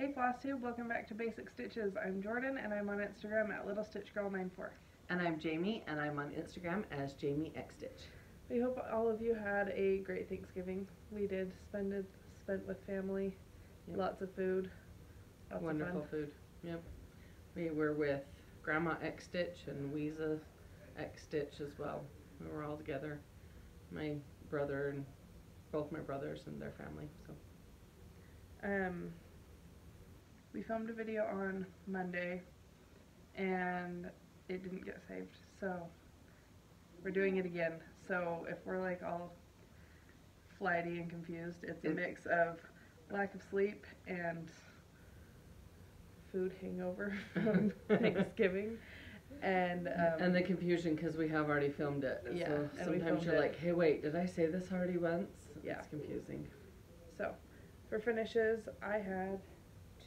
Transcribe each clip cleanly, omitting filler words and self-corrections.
Hey Flosstube, welcome back to Basic Stitches. I'm Jordan and I'm on Instagram at LittleStitchGirl94. And I'm Jamie and I'm on Instagram as JamieXStitch. We hope all of you had a great Thanksgiving. We did spent with family, Yep. Lots of food, lots Wonderful of fun. food. Yep. We were with Grandma XStitch and Weeza XStitch as well. We were all together. My brother and both my brothers and their family. So we filmed a video on Monday and it didn't get saved, so we're doing it again. So if we're like all flighty and confused, it's a mix of lack of sleep and food hangover from Thanksgiving. And the confusion because we have already filmed it. Yeah, so and we sometimes filmed you're it. like, hey wait, did I say this already once? Yeah. It's confusing. So for finishes, I had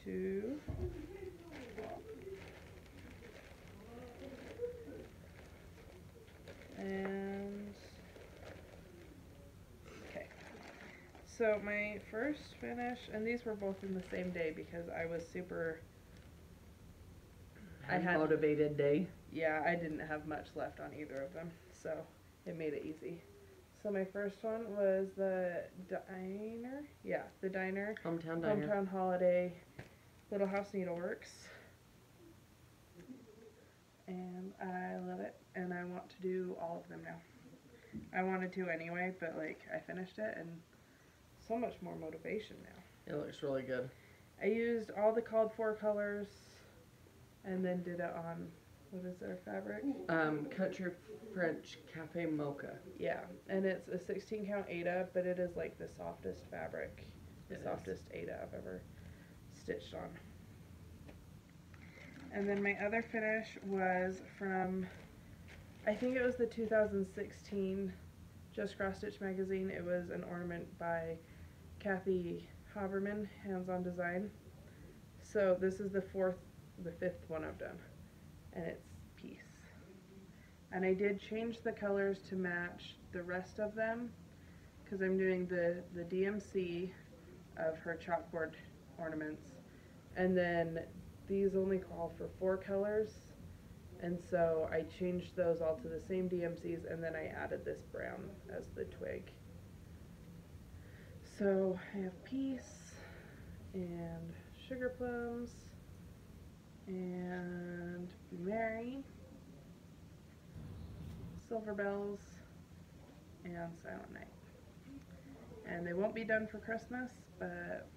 two. And okay, so my first finish, and these were both in the same day because I was super, I had a motivated day. Yeah, I didn't have much left on either of them, so it made it easy. So my first one was the diner, the diner, Hometown Holiday, Little House Needleworks, and I love it, and I want to do all of them now. I wanted to anyway, but like I finished it, and so much more motivation now. It looks really good. I used all the called for colors, and then did it on, what is their fabric? Country French Cafe Mocha. Yeah, and it's a 16 count Aida, but it is like the softest fabric, the softest Aida I've ever stitched on. And then my other finish was from, I think it was the 2016 Just Cross Stitch magazine. It was an ornament by Kathy Haberman, Hands On Design. So this is the fifth one I've done, and it's Peace. And I did change the colors to match the rest of them because I'm doing the DMC of her chalkboard ornaments, and then these only call for 4 colors, and so I changed those all to the same DMCs, and then I added this brown as the twig. So I have Peace and Sugar Plums and Be Merry, Silver Bells, and Silent Night. And they won't be done for Christmas, but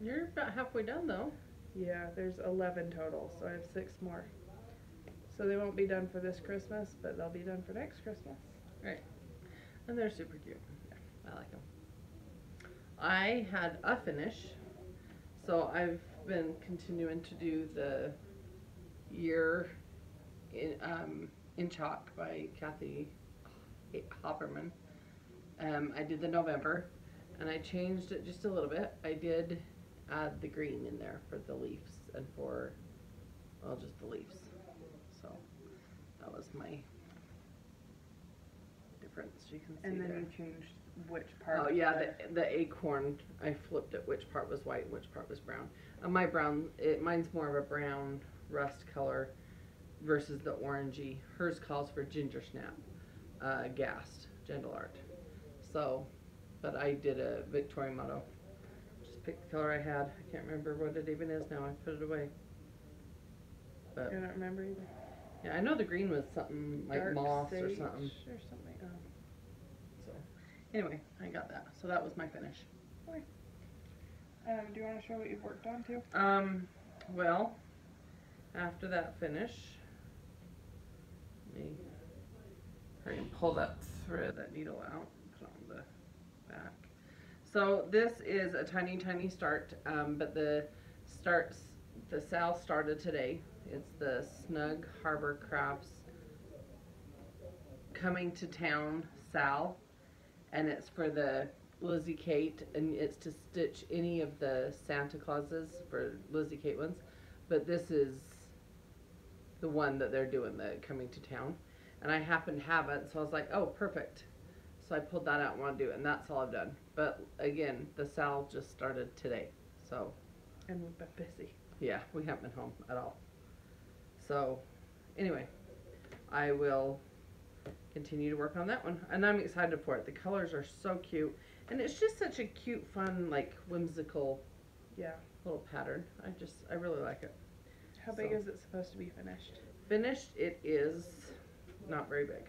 You're about halfway done though. yeah, there's 11 total, so I have 6 more. So they won't be done for this Christmas, but they'll be done for next Christmas. Right. And they're super cute. I like them. I had a finish, so I've been continuing to do the year in chalk by Kathy Haberman. I did the November, and I changed it just a little bit. I did add the green in there for the leaves and for, well, just the leaves. So that was my difference. You can see And then there. you changed which part. Oh yeah, the acorn, I flipped it which part was white and which part was brown. My brown, mine's more of a brown rust color versus the orangey. Hers calls for ginger snap, gassed, gentle art. So, but I did a Victoria motto. Just picked the color I had. I can't remember what it even is now. I put it away. But I don't remember either. yeah, I know the green was something like Dark moss sage or something. Oh. So, anyway, I got that. So that was my finish. Okay. Do you want to show what you've worked on too? Well, after that finish, let me hurry and pull that thread, that needle out, put it on the back. So this is a tiny, tiny start, but the sale started today. It's the Snug Harbor Crafts Coming to Town Sal, and it's for the Lizzie Kate, and it's to stitch any of the Santa Clauses for Lizzie Kate ones, but this is the one that they're doing, the Coming to Town, and I happen to have it, so I was like, oh, perfect. So I pulled that out and want to do it, and that's all I've done. But again, the sale just started today, so and we've been busy. Yeah, we haven't been home at all. So, anyway, I will continue to work on that one. And I'm excited for it. The colors are so cute. And it's just such a cute, fun, like, whimsical little pattern. I really like it. How big is it supposed to be finished? Finished, it is not very big.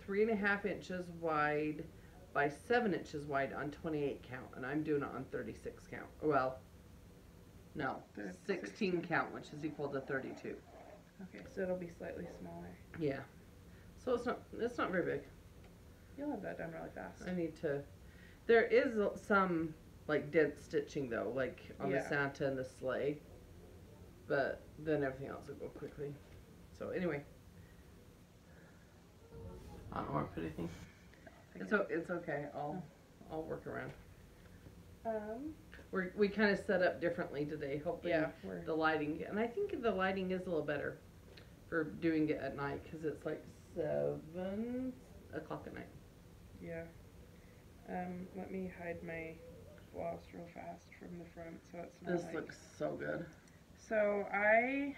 3.5 inches wide by 7 inches wide on 28 count. And I'm doing it on 36 count. Well, no, 16 count, which is equal to 32. Okay, so it'll be slightly smaller. Yeah. So it's not very big. You'll have that done really fast. I need to. There is some like dead stitching though, like on the Santa and the sleigh. But then everything else will go quickly. So anyway. I don't want to put anything. It's okay. I'll work around. We kind of set up differently today, hoping the lighting, and I think the lighting is a little better for doing it at night because it's like 7 o'clock at night. Yeah. Let me hide my floss real fast from the front so it's not. This looks so good. So I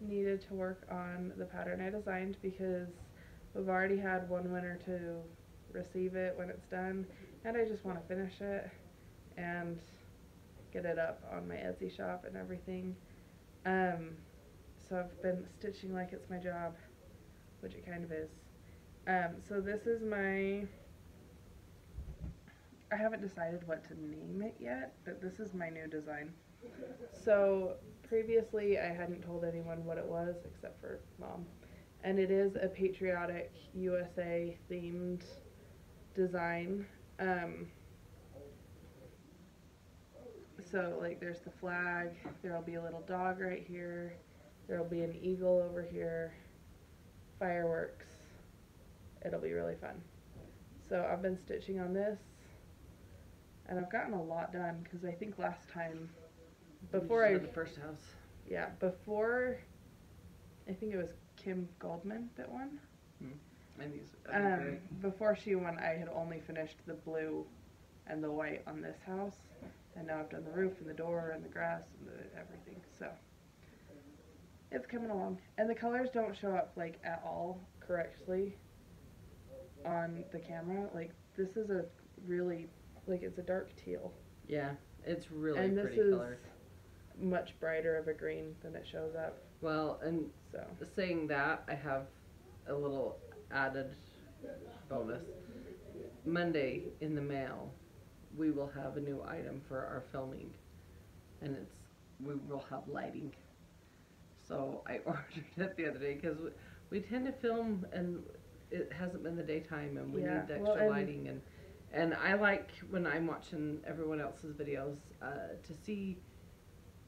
needed to work on the pattern I designed because we've already had one winner to receive it when it's done, and I just want to finish it and get it up on my Etsy shop and everything. So I've been stitching like it's my job, which it kind of is. So this is I haven't decided what to name it yet, but this is my new design. So previously I hadn't told anyone what it was except for Mom. And it is a patriotic USA themed design. So like there's the flag, there'll be a little dog right here, there'll be an eagle over here, fireworks. It'll be really fun. So I've been stitching on this and I've gotten a lot done because I think last time before I the first house. Yeah, before I think it was Kim Goldman that won. Before she won, I had only finished the blue and the white on this house, and now I've done the roof and the door and the grass and everything. So it's coming along, and the colors don't show up like at all correctly on the camera. Like this is a really it's a dark teal. Yeah, it's really and pretty this color. Is much brighter of a green than it shows up. Well, and so saying that, I have a little added bonus. Monday in the mail, we will have a new item for our filming, and we will have lighting. So I ordered it the other day because we tend to film and it hasn't been the daytime, and we need the extra lighting. And I like when I'm watching everyone else's videos to see.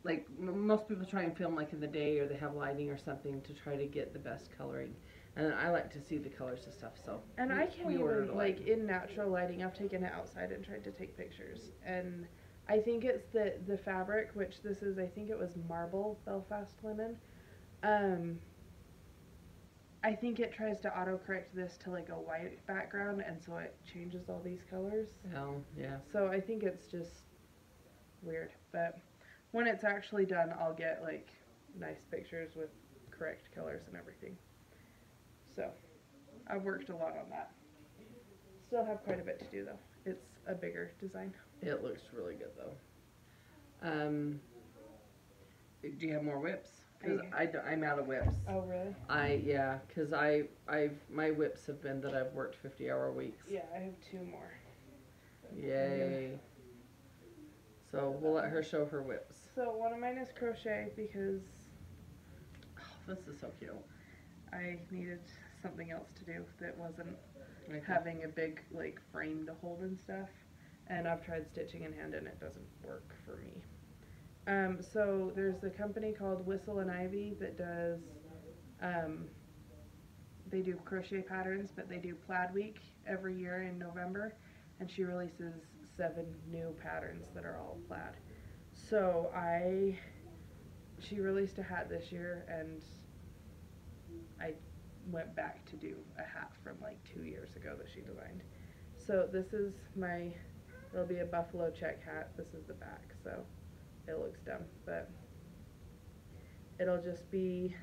Like, most people try and film, like, in the day, or they have lighting or something to try to get the best coloring. And I like to see the colors and stuff, so. And I can't even, like, in natural lighting, I've taken it outside and tried to take pictures. And I think it's the fabric, which this is, I think it was marble Belfast linen. I think it tries to autocorrect this to, like, a white background, and so it changes all these colors. Oh, yeah. So I think it's just weird, but when it's actually done, I'll get like nice pictures with correct colors and everything. So I've worked a lot on that. Still have quite a bit to do though. It's a bigger design. It looks really good though. Do you have more whips? Because I'm out of whips. Oh really? Yeah, because my whips have been that I've worked 50-hour weeks. Yeah, I have 2 more. Yay. So we'll let her show her whips. So one of mine is crochet because this is so cute. I needed something else to do that wasn't having a big like frame to hold and stuff. And I've tried stitching in hand and it doesn't work for me. So there's a company called Whistle and Ivy that does, they do crochet patterns, but they do Plaid Week every year in November, and she releases 7 new patterns that are all plaid. So she released a hat this year, and I went back to do a hat from like 2 years ago that she designed. So this is my There'll be a buffalo check hat. This is the back, so it looks dumb, but it'll just be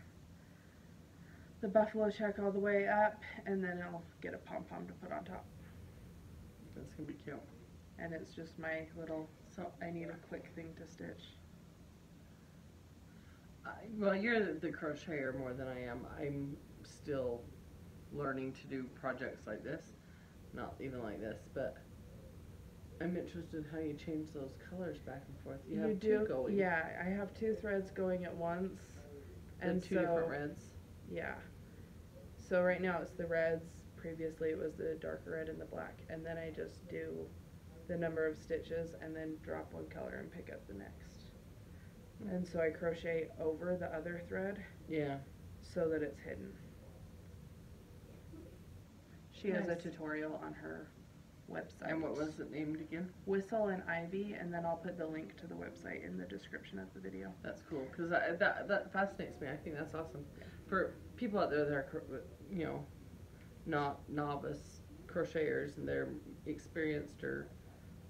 the buffalo check all the way up, and then it'll get a pom-pom to put on top. That's gonna be cute. And it's just my little, so I need a quick thing to stitch. Well, you're the crocheter more than I am. I'm still learning to do projects like this. Not even like this, but I'm interested in how you change those colors back and forth. You have two going. Yeah, I have 2 threads going at once. And two different reds. Yeah. So right now it's the reds. Previously it was the darker red and the black. And then I just do the number of stitches and then drop one color and pick up the next. And so I crochet over the other thread. Yeah. So that it's hidden. She has a tutorial on her website. And what was it named again? Whistle and Ivy, and then I'll put the link to the website in the description of the video. That's cool, because that fascinates me. I think that's awesome. For people out there that are, you know, not novice crocheters and they're experienced, or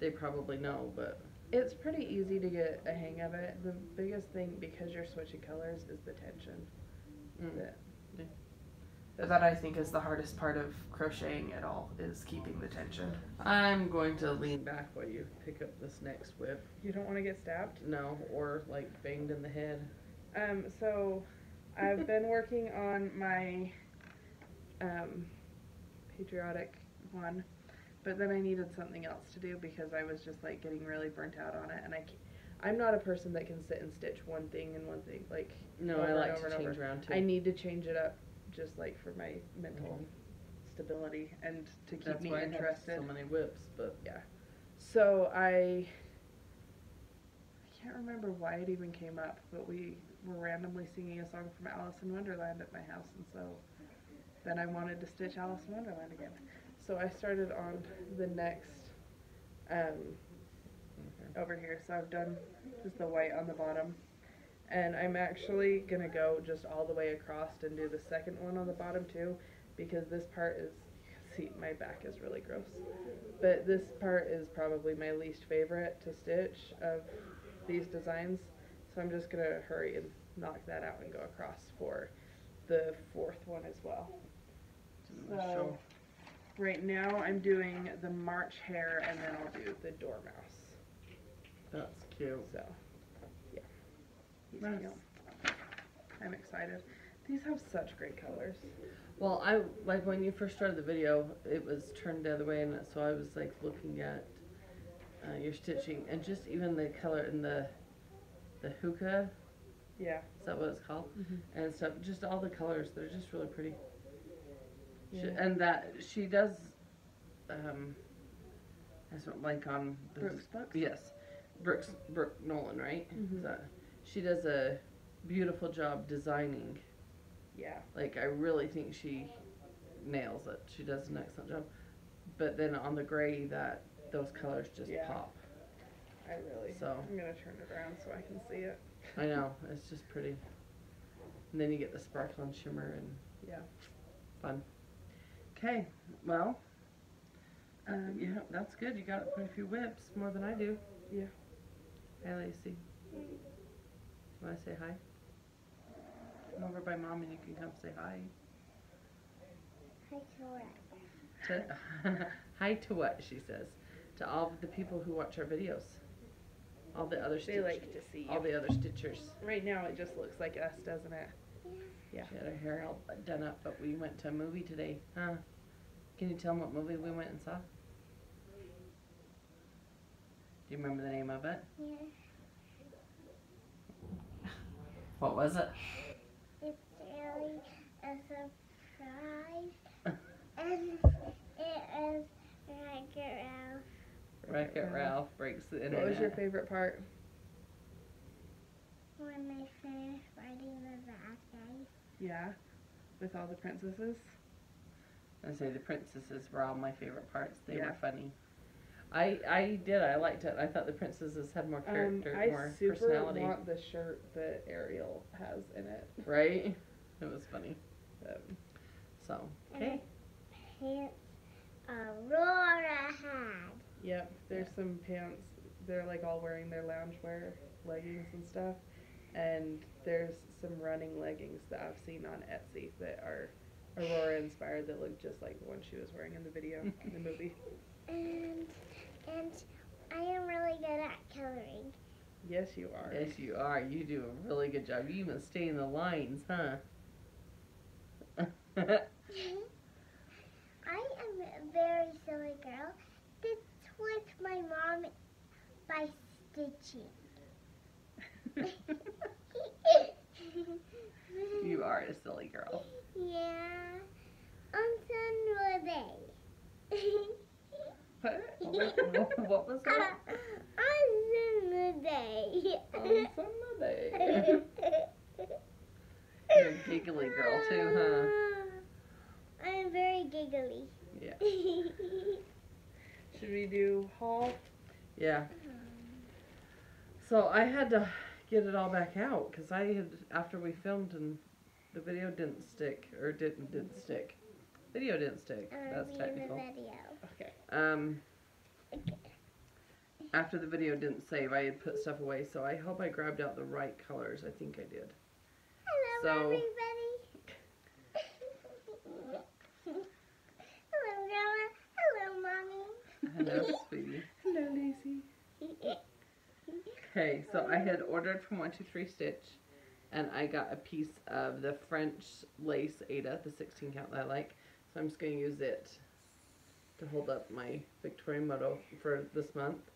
they probably know, but it's pretty easy to get a hang of it. The biggest thing, because you're switching colors, is the tension. That I think is the hardest part of crocheting at all, is keeping the tension. I'm going to lean back while you pick up this next whip. You don't want to get stabbed? No, or like banged in the head. So I've been working on my patriotic one, but then I needed something else to do because I was just like getting really burnt out on it, and I'm not a person that can sit and stitch one thing and one thing like no, I like to change around too. I need to change it up just like for my mental stability and to keep me interested. I have so many whips, but yeah. So I can't remember why it even came up, but we were randomly singing a song from Alice in Wonderland at my house, and so then I wanted to stitch Alice in Wonderland again. So I started on the next over here. So I've done just the white on the bottom. And I'm actually going to go just all the way across and do the second one on the bottom too, because this part is, see, my back is really gross. But this part is probably my least favorite to stitch of these designs. So I'm just going to hurry and knock that out and go across for the 4th one as well. So right now I'm doing the March hare, and then I'll do the dormouse. That's cute. So. Nice. I'm excited. These have such great colors. Well, I like when you first started the video, it was turned the other way, and so I was like looking at your stitching, and just even the color in the hookah. Yeah. Is that what it's called? Mm-hmm. And stuff. Just all the colors. They're just really pretty. Yeah. And that she does. I just went blank on Brooks books. Yes, Brooke Nolan, right? Mm-hmm. She does a beautiful job designing. Yeah. Like, I really think she nails it. She does an excellent job. But then on the gray, those colors just pop. I'm going to turn it around so I can see it. I know. It's just pretty. And then you get the sparkle and shimmer and fun. Okay. Well, yeah, that's good. You got quite a few whips, more than I do. Yeah. Hi, Lacey. Want to say hi? Come over by Mom and you can come say hi. Hi to what? Hi to what, she says. To all the people who watch our videos. All the other They like to see all the other stitchers. Right now it just looks like us, doesn't it? Yeah. She had her hair all done up, but we went to a movie today. Huh? Can you tell them what movie we went and saw? Do you remember the name of it? Yeah. What was it? It's really a surprise. And it is Wreck-It Ralph. Wreck-It Ralph breaks the internet. What was your favorite part? When they finish fighting the bad guys. Yeah, with all the princesses. I say the princesses were all my favorite parts. They Yeah. were funny. I did. I liked it. I thought the princesses had more character, more personality. I super want the shirt that Ariel has in it. Right? It was funny. So, okay. And the pants Aurora had. Yep, there's some pants. They're like all wearing their loungewear leggings and stuff. And there's some running leggings that I've seen on Etsy that are Aurora inspired that look just like the one she was wearing in the video, in the movie. And I am really good at coloring. Yes, you are. Yes, you are. You do a really good job. You even stay in the lines, huh? I am a very silly girl. This was my mom by stitching. You are a silly girl. Yeah. On Sunday. What was that? On Sunday. On Sunday. You're a giggly girl too, huh? I'm very giggly. Yeah. Should we do haul? Yeah. So I had to get it all back out because I had, after we filmed and the video didn't stick, or didn't stick. Video didn't stick. That's technical. Okay. After the video didn't save, I had put stuff away, so I hope I grabbed out the right colors. I think I did. Hello, So- everybody. Hello, Grandma. Hello, Mommy. Hello, sweetie. Hello, Lacey. Okay, so I had ordered from 123 Stitch, and I got a piece of the French lace Ada, the 16 count that I like. So I'm just going to use it to hold up my Victorian motto for this month.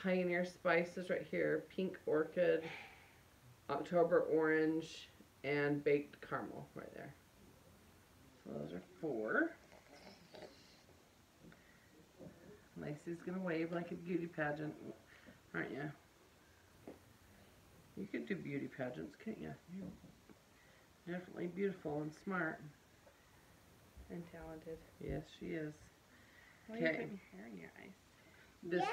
Pioneer Spices right here, Pink Orchid, October Orange, and Baked Caramel right there. So those are 4. Lacey's going to wave like a beauty pageant, aren't you? You could do beauty pageants, couldn't you? You're definitely beautiful and smart. And talented. Yes, she is. Why are you Okay. putting hair in your eyes? This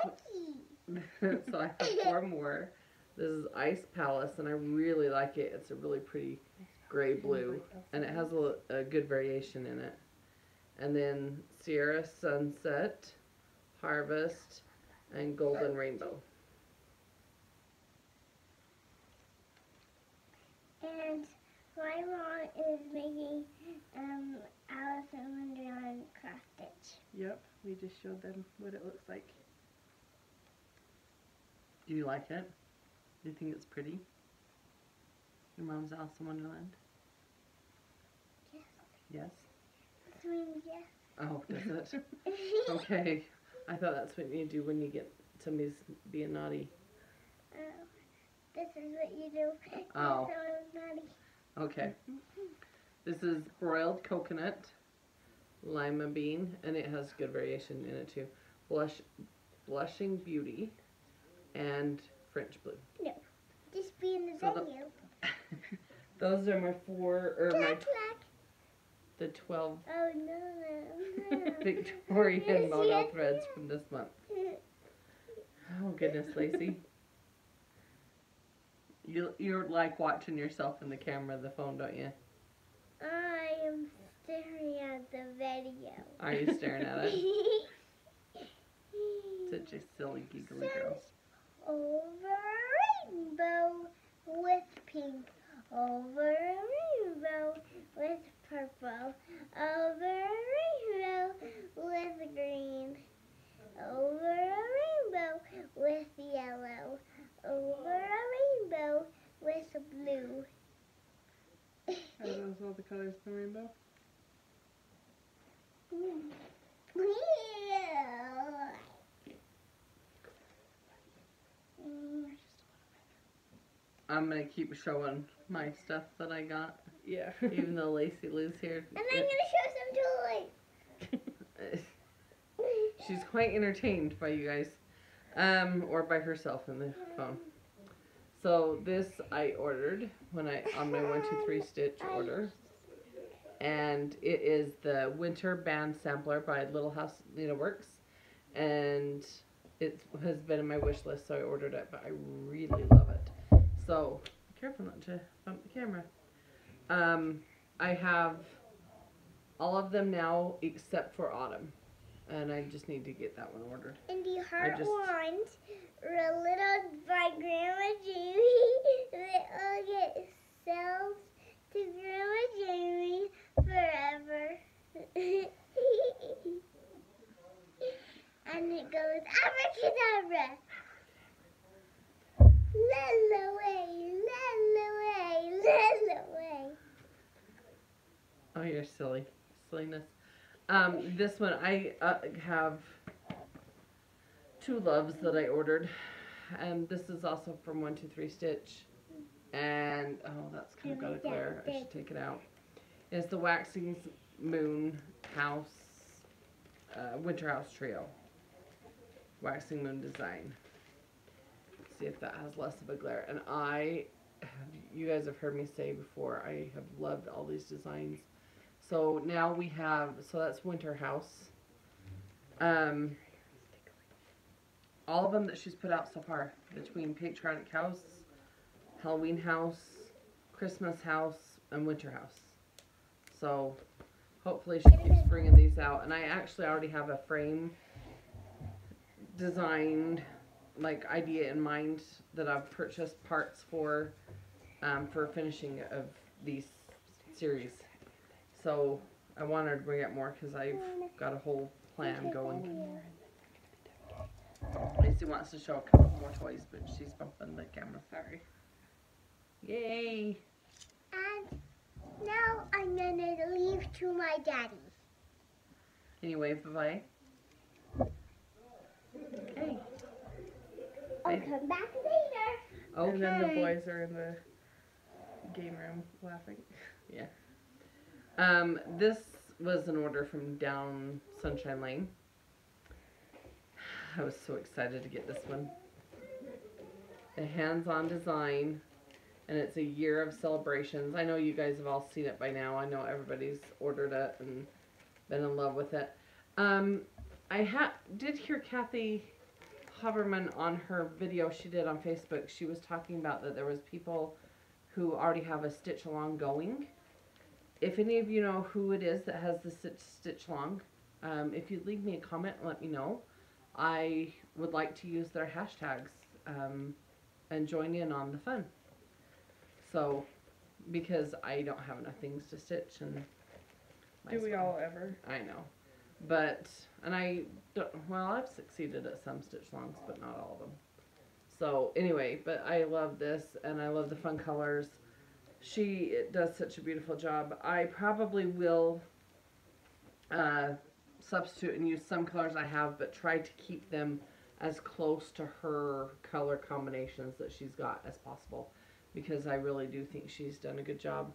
so I have 4 more. This is Ice Palace, and I really like it. It's a really pretty gray blue, and it has a good variation in it. And then Sierra Sunset, Harvest, and Golden Rainbow. And my mom is making Allison and DeAnn cross stitch. Yep, we just showed them what it looks like. Do you like it? Do you think it's pretty? Your mom's Alice in Wonderland? Yes. Yes? This means yes. Oh, does it? Okay. I thought that's what you do when you get somebody's being naughty. This is what you do. Oh. So naughty. Okay. This is broiled coconut, lima bean, and it has good variation in it too. Blushing Beauty, and French Blue. No. Just be in the So the- venue. Those are my 4, or my Clack, clack. the 12 Oh, no. Victorian modal threads from this month. Oh goodness, Lacey. You're like watching yourself in the camera of the phone, don't you? I am staring at the video. Are you staring at it? Such a silly, giggly girl. Over a rainbow with pink. Over a rainbow with purple. Over a rainbow with green. Over a rainbow with yellow. Over a rainbow with blue. Are those all the colors of the rainbow? I'm gonna keep showing my stuff that I got, Yeah. even though Lacey lives here. And I'm gonna show some toys. She's quite entertained by you guys, or by herself in the phone. So this I ordered on my 123 Stitch order, and it is the Winter Band Sampler by Little House Needleworks, and it has been in my wish list, so I ordered it. But I really love it. So be careful not to bump the camera. I have all of them now except for Autumn. and I just need to get that one ordered. And the heart just- ones were little by Grandma Jamie. They all get sold to Grandma Jamie forever. And it goes abracadabra. Lelaway, lelaway, lelaway. Oh, you're silly. Silliness. This one, I have two loves that I ordered. This is also from 123 Stitch. And, oh, that's kind of got a glare. I should take it out. It's the Waxing Moon House, Winter House Trio. Waxing Moon design. See if that has less of a glare. And you guys have heard me say before, I have loved all these designs. So now we have, so that's Winter House. All of them that she's put out so far, between Patriotic House, Halloween House, Christmas House, and Winter House. So hopefully she keeps bringing these out. And I actually already have a frame designed, like, idea in mind that I've purchased parts for finishing of these series. So I wanted to bring out more because I've got a whole plan going. Lacey wants to show a couple more toys, but she's bumping the camera. Sorry. Yay! And now I'm gonna leave to my daddy. Can you wave bye-bye? Okay. I'll come back later. Okay. And then the boys are in the game room laughing. Yeah. This was an order from down Sunshine Lane. I was so excited to get this one. A hands-on design, and it's a year of celebrations. I know you guys have all seen it by now. I know everybody's ordered it and been in love with it. I did hear Kathy Haberman on her video she did on Facebook. She was talking about that there was people who already have a stitch along going. If any of you know who it is that has the stitch along, if you'd leave me a comment and let me know, I would like to use their hashtags and join in on the fun. So, because I don't have enough things to stitch, and Do we all ever? I know, but I've succeeded at some stitch longs, but not all of them. So anyway, but I love this, and I love the fun colors. She does such a beautiful job. I probably will substitute and use some colors I have, but try to keep them as close to her color combinations that she's got as possible, because I really do think she's done a good job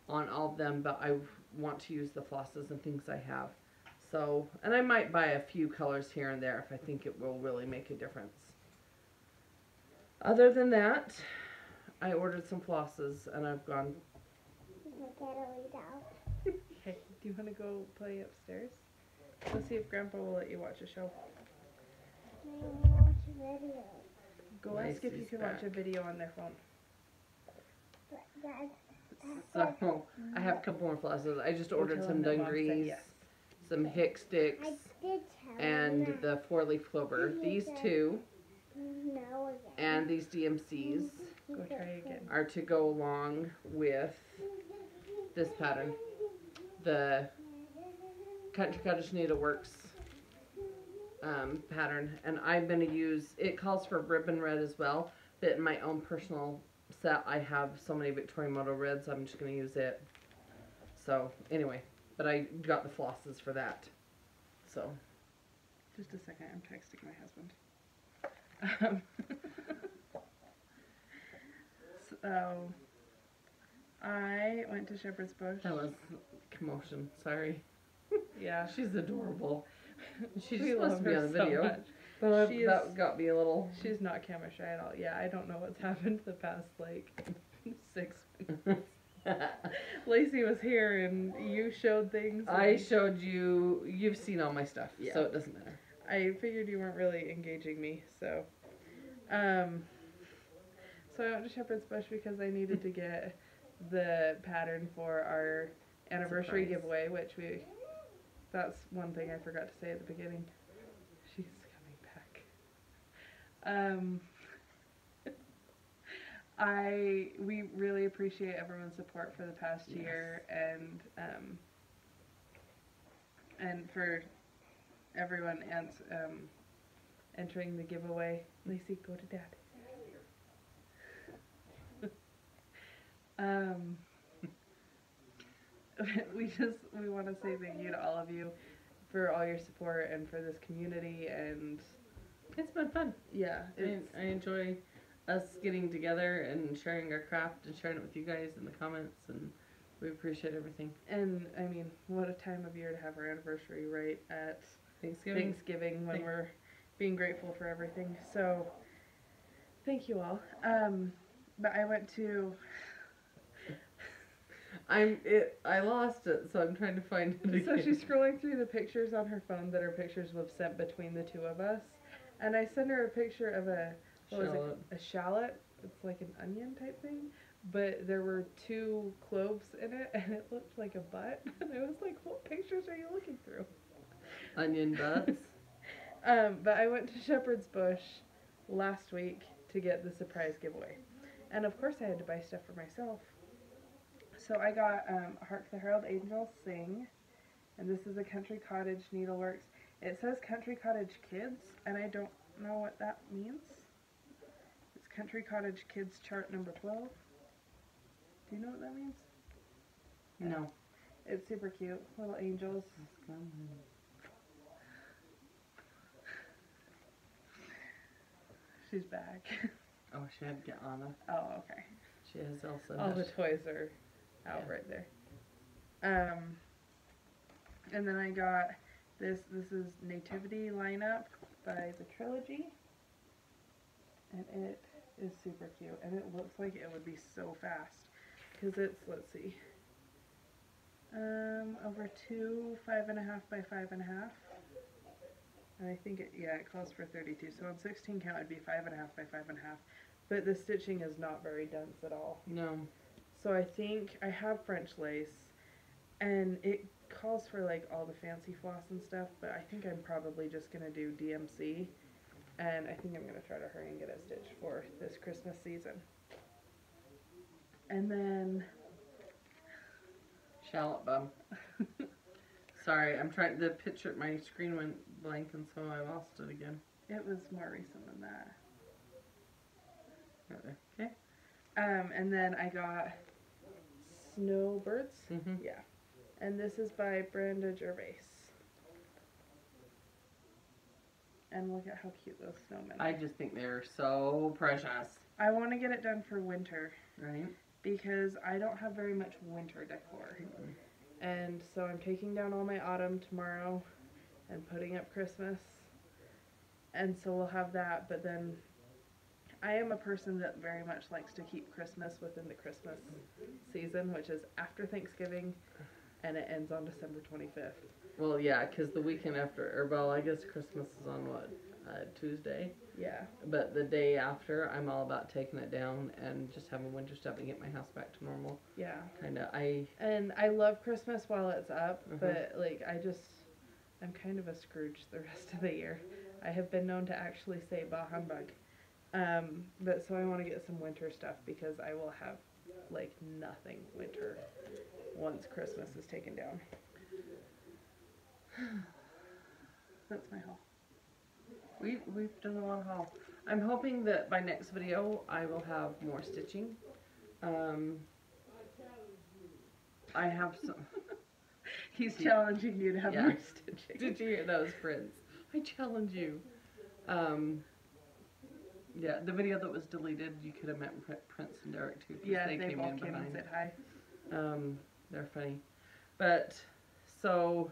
on all of them, but I want to use the flosses and things I have. So, and I might buy a few colors here and there if I think it will really make a difference. Other than that, I ordered some flosses, and I've gone. Okay, do you want to go play upstairs? Let's see if Grandpa will let you watch a show. Go ask if you can watch a video on their phone. So, I have a couple more flosses. I just ordered tell some him that Mom said dungrees, yes. some hick sticks, and the 4-leaf clover. These two, and these DMCs Go try again. are to go along with this pattern. The Country Cottage Needle Works pattern, and I'm going to use, it calls for ribbon red as well, but in my own personal set I have so many Victoria Moto reds, I'm just going to use it. So anyway, but I got the flosses for that. So Just a second, I'm texting my husband. So, I went to Shepherd's Bush. that was commotion, sorry. Yeah. She's adorable. She's We supposed love to be her on the so video. much. But She that is- got me a little. She's not camera shy at all. Yeah, I don't know what's happened the past, like, 6 minutes. Lacey was here and you showed things. I and showed you. You've seen all my stuff, Yeah. so it doesn't matter. I figured you weren't really engaging me, so. So I went to Shepherd's Bush because I needed to get the pattern for our anniversary Surprise. giveaway, which we That's one thing I forgot to say at the beginning. She's coming back. We really appreciate everyone's support for the past year, and for everyone entering the giveaway. Lacey, go to Dad. We want to say thank you to all of you for all your support and for this community, and It's been fun. yeah, I enjoy us getting together and sharing our craft and sharing it with you guys in the comments, and we appreciate everything. and I mean, what a time of year to have our anniversary right at Thanksgiving. when we're being grateful for everything. So thank you all. But I went to I lost it, so I'm trying to find it again. So she's scrolling through the pictures on her phone that are pictures we've sent between the two of us. And I sent her a picture of a shallot. It's like an onion type thing. But there were 2 cloves in it, and it looked like a butt. And I was like, what pictures are you looking through? Onion butts. But I went to Shepherd's Bush last week to get the surprise giveaway. And of course I had to buy stuff for myself. So I got Hark the Herald Angels Sing, and this is a Country Cottage Needleworks. It says Country Cottage Kids, and I don't know what that means. It's Country Cottage Kids chart number 12. Do you know what that means? No. It's super cute. Little angels. She's back. Oh, she had to get Anna. Oh, okay. She has Elsa. All the toys are out right there. And then I got this is Nativity lineup by the Trilogy. And it is super cute. And it looks like it would be so fast. Because it's, let's see, over 2 5.5 by 5.5. And I think it calls for 32. So on 16 count it'd be 5.5 by 5.5. But the stitching is not very dense at all. No. So I think I have French lace, and it calls for like all the fancy floss and stuff, but I think I'm probably just going to do DMC, and I think I'm going to try to hurry and get it stitched for this Christmas season. And then Shallot bum. Sorry, I'm trying, the picture, my screen went blank, and so I lost it again. it was more recent than that. Okay. And then I got Snowbirds. Mm-hmm. Yeah. And this is by Brenda Gervais. And look at how cute those snowmen are. I just think they're so precious. I want to get it done for winter. Right? Because I don't have very much winter decor. Mm-hmm. And so I'm taking down all my autumn tomorrow and putting up Christmas. And so we'll have that, but then I am a person that very much likes to keep Christmas within the Christmas season, which is after Thanksgiving, and it ends on December 25th. Well, yeah, because the weekend after, or well, I guess Christmas is on what, Tuesday? Yeah. But the day after, I'm all about taking it down and just having winter stuff and get my house back to normal. Yeah. And I love Christmas while it's up, but like I'm kind of a Scrooge the rest of the year. I have been known to actually say bah humbug. But so I want to get some winter stuff because I will have like nothing winter once Christmas is taken down. That's my haul. We've done a lot of haul. I'm hoping that by next video I will have more stitching. I have some. He's challenging you to have more stitching. Did you hear those, Prince? I challenge you. Yeah, the video that was deleted, you could have met Prince and Derek too. Yeah, they came all in came behind. and said hi. They're funny. But so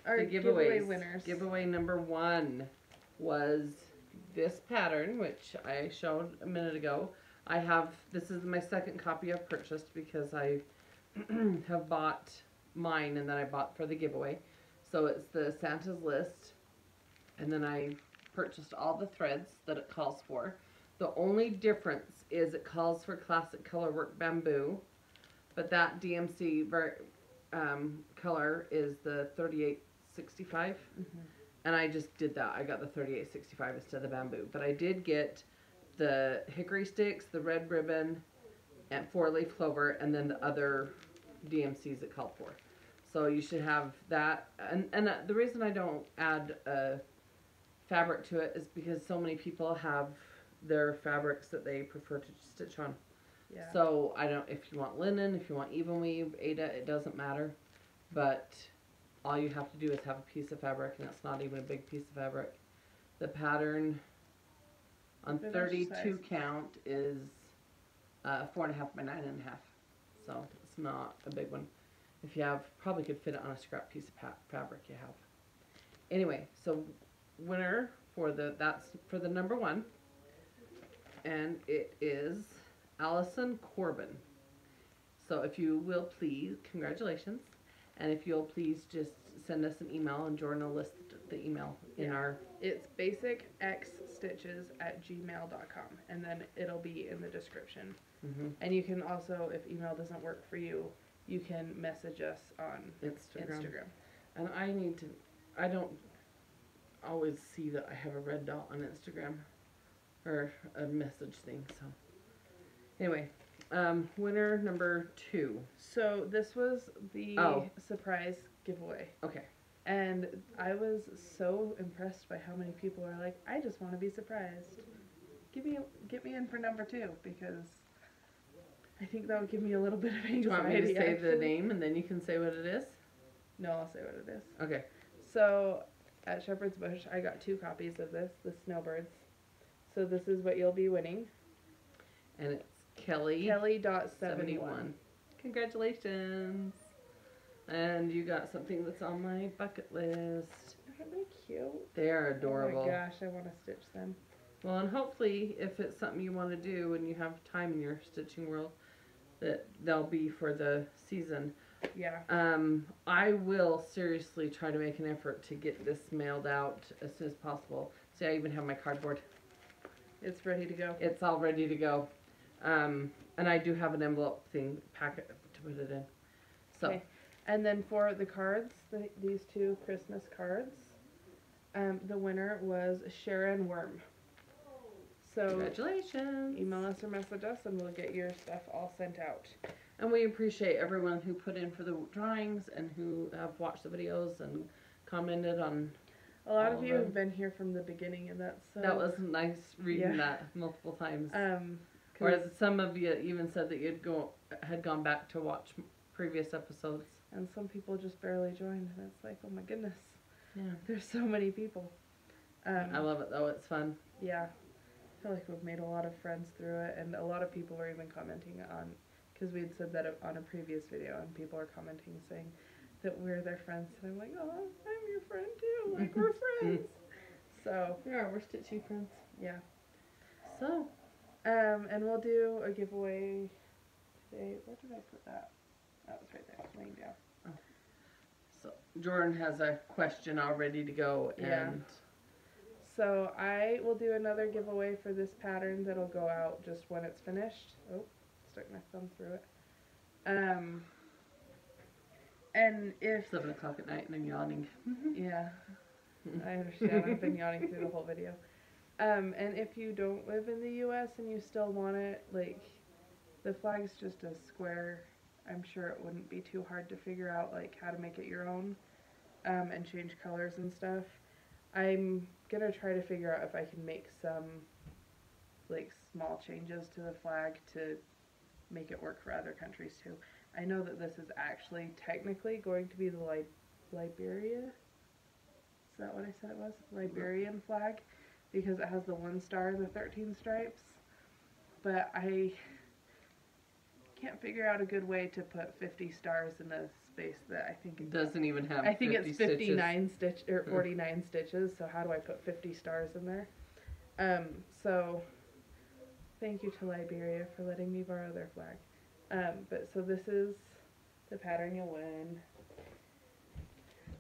Our the giveaway winners. Giveaway number 1 was this pattern, which I showed a minute ago. This is my second copy I've purchased because I have bought mine and then I bought for the giveaway. So it's the Santa's List, and then I purchased all the threads that it calls for. The only difference is it calls for classic color work bamboo, but that DMC color is the 38 65. And I just did that. I got the 3865 instead of the bamboo. But I did get the hickory sticks, the red ribbon, and 4-leaf clover, and then the other DMCs it called for. So you should have that. And the reason I don't add fabric to it is because so many people have their fabrics that they prefer to stitch on. Yeah. So I don't, if you want linen, if you want even weave, Ada, it doesn't matter. But all you have to do is have a piece of fabric, and it's not even a big piece of fabric. The pattern on 32 count is 4.5 by 9.5. So it's not a big one. If you have, probably could fit it on a scrap piece of fabric you have. Anyway, so winner for that's for the number 1. And it is Allison Corbin. So if you will please, congratulations. And if you'll please just send us an email, and Jorden will list the email in our... It's basicxstitches@gmail.com, and then it'll be in the description. And you can also, if email doesn't work for you, you can message us on Instagram. And I don't always see that I have a red dot on Instagram, or a message thing, so. Anyway, winner number 2. So this was the surprise giveaway. Okay. And I was so impressed by how many people are like, I just want to be surprised. Get me in for number 2, because I think that would give me a little bit of anxiety. Do you want me to say the name and then you can say what it is? No, I'll say what it is. Okay. So at Shepherd's Bush, I got 2 copies of this, the Snowbirds. So this is what you'll be winning. And it's Kelly. Kelly.71. Congratulations. And you got something that's on my bucket list. Aren't they cute? They are adorable. Oh my gosh, I want to stitch them. Well, and hopefully, if it's something you want to do and you have time in your stitching world, that they'll be for the season. Yeah. I will seriously try to make an effort to get this mailed out as soon as possible. See, I even have my cardboard. It's ready to go. It's all ready to go. And I do have an envelope packet to put it in. So. Okay. And then for the cards, these 2 Christmas cards, the winner was Sharon Wurm. So congratulations. Email us or message us, and we'll get your stuff all sent out. And we appreciate everyone who put in for the drawings and who have watched the videos and commented on. A lot of you have been here from the beginning, and that was nice reading that multiple times. Whereas some of you even said that had gone back to watch previous episodes. And some people just barely joined, and it's like, oh my goodness. Yeah. There's so many people. I love it though, it's fun. Yeah. I feel like we've made a lot of friends through it, and a lot of people were even commenting on, because we had said that on a previous video, and people are commenting saying that we're their friends, and I'm like, oh, I'm your friend too, like we're friends. So. Yeah, we're stitchy friends. Yeah. So. And we'll do a giveaway today. Where did I put that? That was right there, laying down. Oh. So Jorden has a question all ready to go, and so I will do another giveaway for this pattern that'll go out just when it's finished. Oh, stuck my thumb through it. And if 7 o'clock at night and I'm yawning. Yeah, I understand. I've been yawning through the whole video. And if you don't live in the U.S. and you still want it, like, the flag's just a square. I'm sure it wouldn't be too hard to figure out, like, how to make it your own, and change colors and stuff. I'm gonna try to figure out if I can make some, like, small changes to the flag to make it work for other countries, too. I know that this is actually technically going to be the Liberia? Is that what I said it was? Liberian flag, because it has the 1 star and the 13 stripes. But I can't figure out a good way to put 50 stars in a space that I think it doesn't even have. I think it's 59 stitch or 49 stitches. So how do I put 50 stars in there? So thank you to Liberia for letting me borrow their flag. But so this is the pattern you'll win.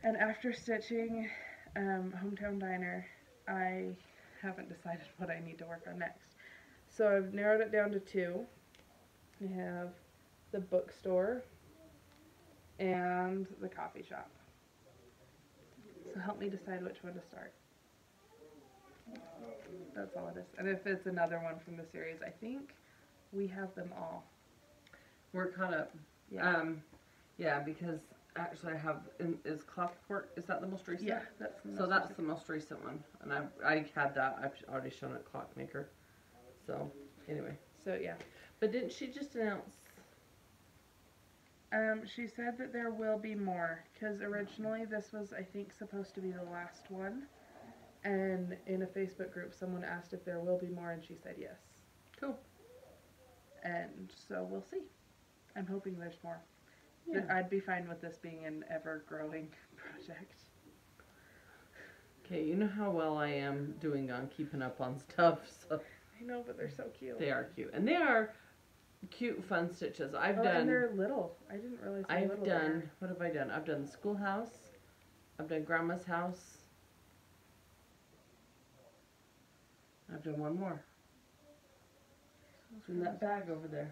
And after stitching Hometown Diner, I haven't decided what I need to work on next. So I've narrowed it down to 2. I have the bookstore and the coffee shop. So help me decide which one to start. That's all it is. And if it's another one from the series, I think we have them all. We're caught up. Yeah. Yeah, because actually I have, is Clockwork, is that the most recent? Yeah, that's the most So that's recent. the most recent one. And I had that, I've already shown it Clockmaker. So, anyway. So yeah. But didn't she just announce? She said that there will be more, because originally this was, I think, supposed to be the last one. And in a Facebook group, someone asked if there will be more, and she said yes. Cool. And so we'll see. I'm hoping there's more. Yeah. I'd be fine with this being an ever-growing project. Okay, you know how well I am doing on keeping up on stuff, so. I know, but they're so cute. They are cute. And they are cute, fun stitches. I've done. And they're little. I didn't realize they were little. I've done, what have I done? I've done the schoolhouse. I've done grandma's house. I've done one more. It's in that bag over there.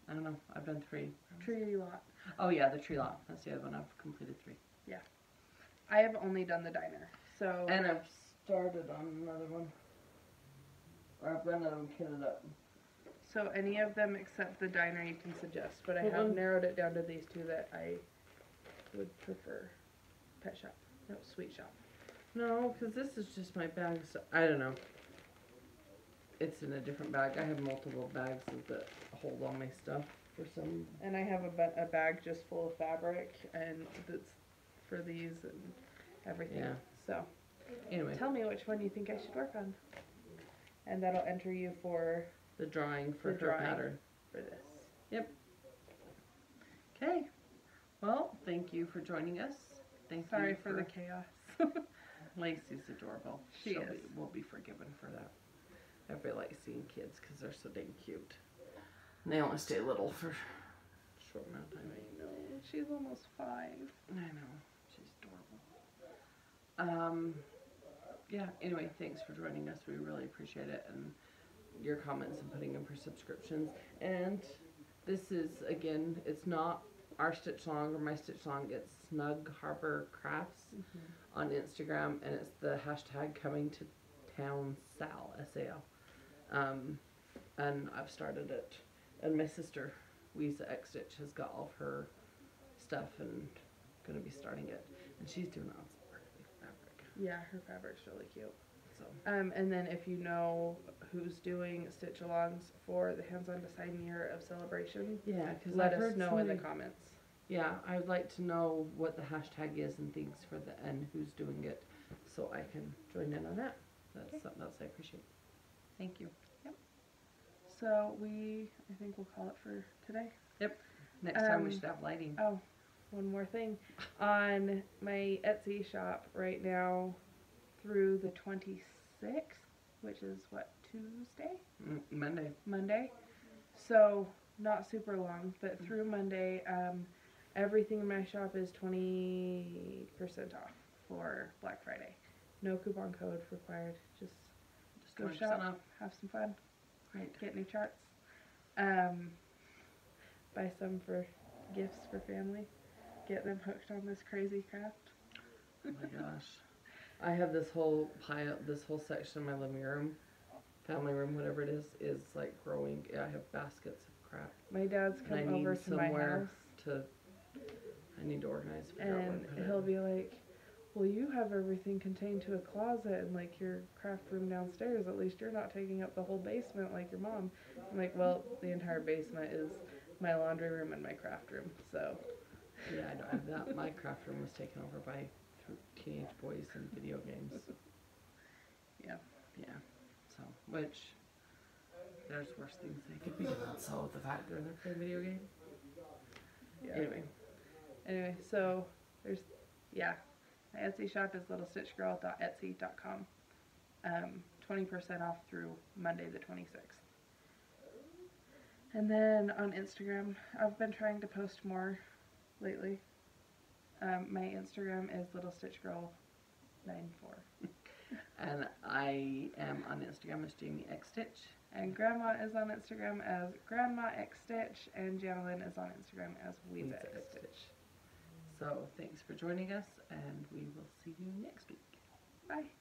I don't know. I've done 3. Tree lot. Oh yeah, the tree lot. That's the other one. I've completed 3. I have only done the diner. So. And I've started on another one. Or I've got another one kitted up. So any of them except the diner you can suggest, but I What have one? narrowed it down to these 2 that I would prefer. Pet shop. No, sweet shop. No, because this is just my bag. So I don't know. It's in a different bag. I have multiple bags that hold all my stuff for some. And I have a bag just full of fabric, and that's for these and everything. Yeah. So Anyway, tell me which one you think I should work on, and that'll enter you for the drawing for The her drawing. pattern. this. Okay. Well, thank you for joining us. Thank Sorry you for the chaos. Lacey's adorable. She is. Will be forgiven for that. Everybody likes seeing kids because they're so dang cute. And they only stay little for a short amount of time. I know. She's almost 5. I know. She's adorable. Yeah, anyway, thanks for joining us. We really appreciate it. And your comments and putting in for subscriptions. And this is, again, it's not our stitch along or my stitch along. It's Snug Harbor Crafts on Instagram. And it's the hashtag coming to town Sal, S-A-L. And I've started it. And my sister, Weeza X Stitch, has got all of her stuff and going to be starting it. And she's doing it on sparkly fabric. Yeah, her fabric's really cute. So. And then if you know who's doing stitch alongs for the hands-on design year of celebration, Yeah, because let us know in the comments. Yeah, I would like to know what the hashtag is and things for and who's doing it, so I can join in on that. That's something else I appreciate. Thank you. So I think we'll call it for today. Next time we should have lighting. Oh, one more thing. On my Etsy shop right now through the 26th, which is what, Tuesday? Monday. So not super long, but through Monday, everything in my shop is 20% off for Black Friday. No coupon code required. Just go 20% shop, off. have some fun, Right. get new charts, buy some for gifts for family, get them hooked on this crazy craft. Oh my gosh. I have this whole this whole section in my living room, family room, whatever it is like growing. Yeah, I have baskets of crap. My dad's And I come need over to my somewhere house, I need to organize. Figure out where and to put he'll it. be like, well, you have everything contained to a closet and like your craft room downstairs. At least you're not taking up the whole basement like your mom. I'm like, well, the entire basement is my laundry room and my craft room. So Yeah, I don't have that. My craft room was taken over by teenage boys and video games. Yeah. Yeah. So, which there's worse things they could be doing. So the fact they're playing video games. Yeah. Anyway, so there's, my Etsy shop is littlestitchgirl.etsy.com. 20% off through Monday the 26th. And then on Instagram, I've been trying to post more lately. My Instagram is littlestitchgirl94. And I am on Instagram as Jami X Stitch. And Grandma is on Instagram as Grandma X Stitch, and Janalyn is on Instagram as Weeza X Stitch. So thanks for joining us, and we will see you next week. Bye.